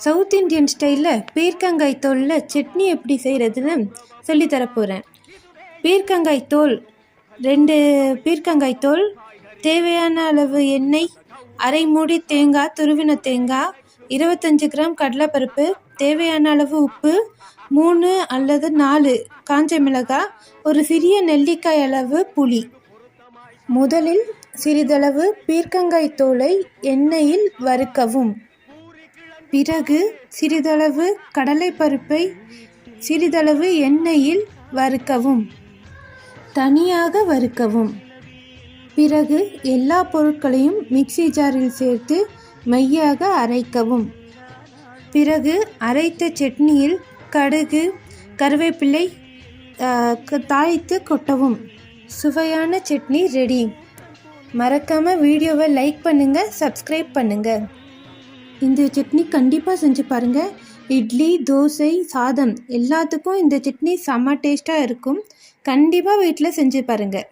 South Indian ஸ்டைலில் பீர்க்கங்காய் தோலில் சட்னி எப்படி செய்கிறதுன்னு சொல்லித்தரப்போகிறேன். பீர்க்கங்காய் தோல் 2 பீர்க்கங்காய் தோல், தேவையான அளவு எண்ணெய், அரை மூடி தேங்காய், துருவின தேங்காய், 25 கிராம் கடலைப்பருப்பு, தேவையான அளவு உப்பு, 3 அல்லது 4 காஞ்ச மிளகாய், ஒரு சிறிய நெல்லிக்காய் அளவு புளி. முதலில் சிறிதளவு பீர்க்கங்காய் தோலை எண்ணெயில் வறுக்கவும். பிறகு சிறிதளவு கடலைப்பருப்பை சிறிதளவு எண்ணெயில் வறுக்கவும், தனியாக வறுக்கவும். பிறகு எல்லா பொருட்களையும் மிக்ஸி ஜாரில் சேர்த்து மையாக அரைக்கவும். பிறகு அரைத்த சட்னியில் கடுகு, கருவேப்பிலை தாளித்து கொட்டவும். சுவையான சட்னி ரெடி. மறக்காமல் வீடியோவை லைக் பண்ணுங்கள், சப்ஸ்கிரைப் பண்ணுங்கள். இந்த சட்னி கண்டிப்பாக செஞ்சு பாருங்கள். இட்லி, தோசை, சாதம் எல்லாத்துக்கும் இந்த சட்னி செம்ம டேஸ்ட்டாக இருக்கும். கண்டிப்பாக வீட்டில் செஞ்சு பாருங்கள்.